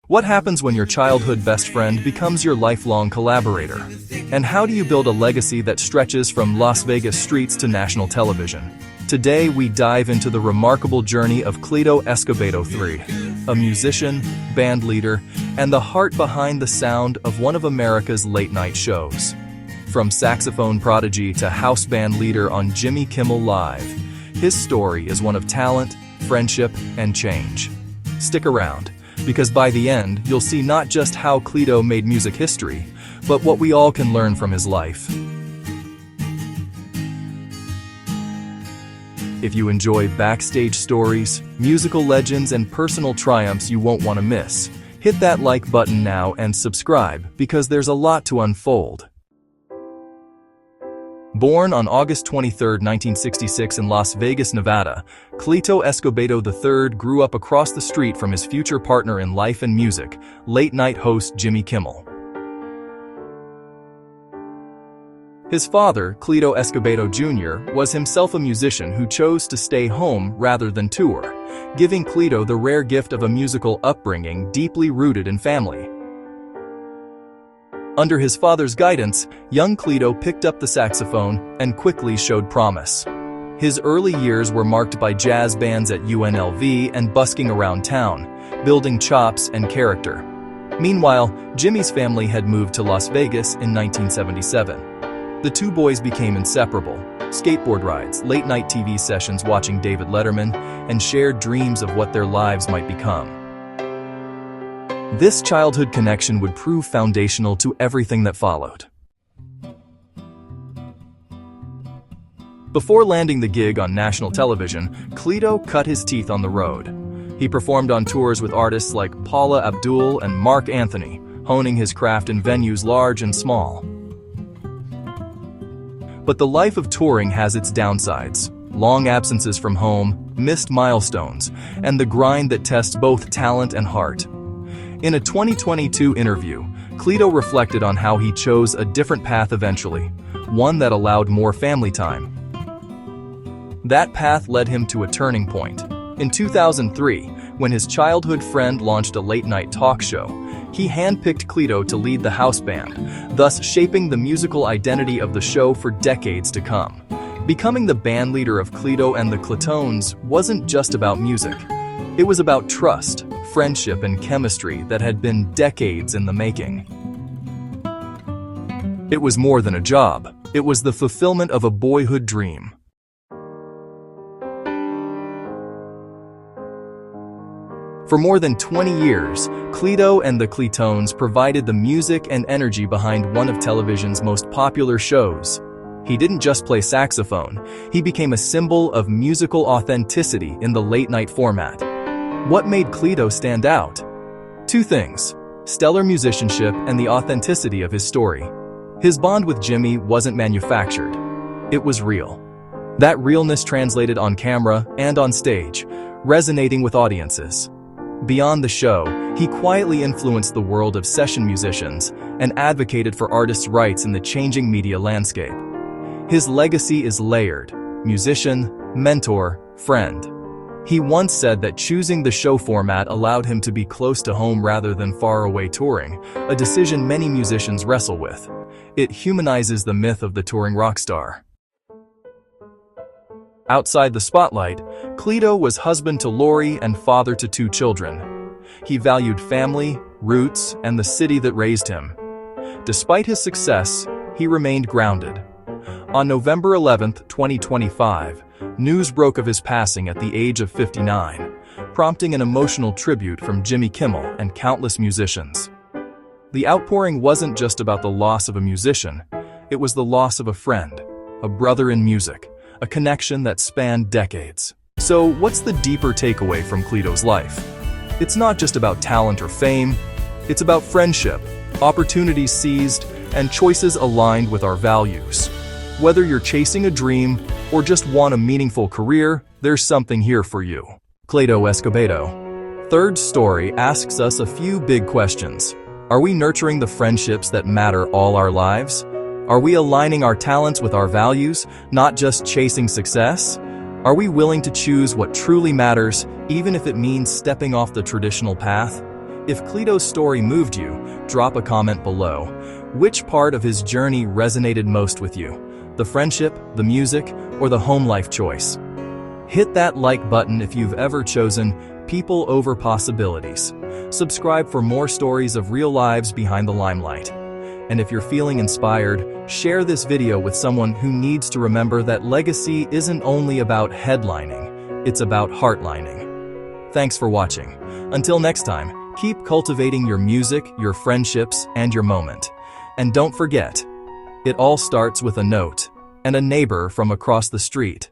What happens when your childhood best friend becomes your lifelong collaborator? And how do you build a legacy that stretches from Las Vegas streets to national television? Today we dive into the remarkable journey of Cleto Escobedo III, a musician, band leader, and the heart behind the sound of one of America's late-night shows. From saxophone prodigy to house band leader on Jimmy Kimmel Live, his story is one of talent, friendship, and change. Stick around, because by the end, you'll see not just how Cleto made music history, but what we all can learn from his life. If you enjoy backstage stories, musical legends, and personal triumphs you won't want to miss, hit that like button now and subscribe, because there's a lot to unfold. Born on August 23, 1966 in Las Vegas, Nevada, Cleto Escobedo III grew up across the street from his future partner in life and music, late-night host Jimmy Kimmel. His father, Cleto Escobedo Jr., was himself a musician who chose to stay home rather than tour, giving Cleto the rare gift of a musical upbringing deeply rooted in family. Under his father's guidance, young Cleto picked up the saxophone and quickly showed promise. His early years were marked by jazz bands at UNLV and busking around town, building chops and character. Meanwhile, Jimmy's family had moved to Las Vegas in 1977. The two boys became inseparable: skateboard rides, late-night TV sessions watching David Letterman, and shared dreams of what their lives might become. This childhood connection would prove foundational to everything that followed. Before landing the gig on national television, Cleto cut his teeth on the road. He performed on tours with artists like Paula Abdul and Mark Anthony, honing his craft in venues large and small. But the life of touring has its downsides: long absences from home, missed milestones, and the grind that tests both talent and heart. In a 2022 interview, Cleto reflected on how he chose a different path eventually, one that allowed more family time. That path led him to a turning point. In 2003, when his childhood friend launched a late-night talk show, he handpicked Cleto to lead the house band, thus shaping the musical identity of the show for decades to come. Becoming the band leader of Cleto and the Cletones wasn't just about music. It was about trust, friendship, and chemistry that had been decades in the making. It was more than a job. It was the fulfillment of a boyhood dream. For more than 20 years, Cleto and the Cletones provided the music and energy behind one of television's most popular shows. He didn't just play saxophone, he became a symbol of musical authenticity in the late-night format. What made Cleto stand out? Two things: stellar musicianship and the authenticity of his story. His bond with Jimmy wasn't manufactured. It was real. That realness translated on camera and on stage, resonating with audiences. Beyond the show, he quietly influenced the world of session musicians and advocated for artists' rights in the changing media landscape. His legacy is layered: musician, mentor, friend. He once said that choosing the show format allowed him to be close to home rather than far away touring, a decision many musicians wrestle with. It humanizes the myth of the touring rock star. Outside the spotlight, Cleto was husband to Lori and father to two children. He valued family, roots, and the city that raised him. Despite his success, he remained grounded. On November 11, 2025, news broke of his passing at the age of 59, prompting an emotional tribute from Jimmy Kimmel and countless musicians. The outpouring wasn't just about the loss of a musician, it was the loss of a friend, a brother in music, a connection that spanned decades. So, what's the deeper takeaway from Cleto's life? It's not just about talent or fame, it's about friendship, opportunities seized, and choices aligned with our values. Whether you're chasing a dream or just want a meaningful career, there's something here for you. Cleto Escobedo. Third story asks us a few big questions. Are we nurturing the friendships that matter all our lives? Are we aligning our talents with our values, not just chasing success? Are we willing to choose what truly matters, even if it means stepping off the traditional path? If Cleto's story moved you, drop a comment below. Which part of his journey resonated most with you? The friendship, the music, or the home life choice? Hit that like button if you've ever chosen people over possibilities. Subscribe for more stories of real lives behind the limelight. And if you're feeling inspired, share this video with someone who needs to remember that legacy isn't only about headlining, it's about heartlining. Thanks for watching. Until next time, keep cultivating your music, your friendships, and your moment. And don't forget, it all starts with a note and a neighbor from across the street.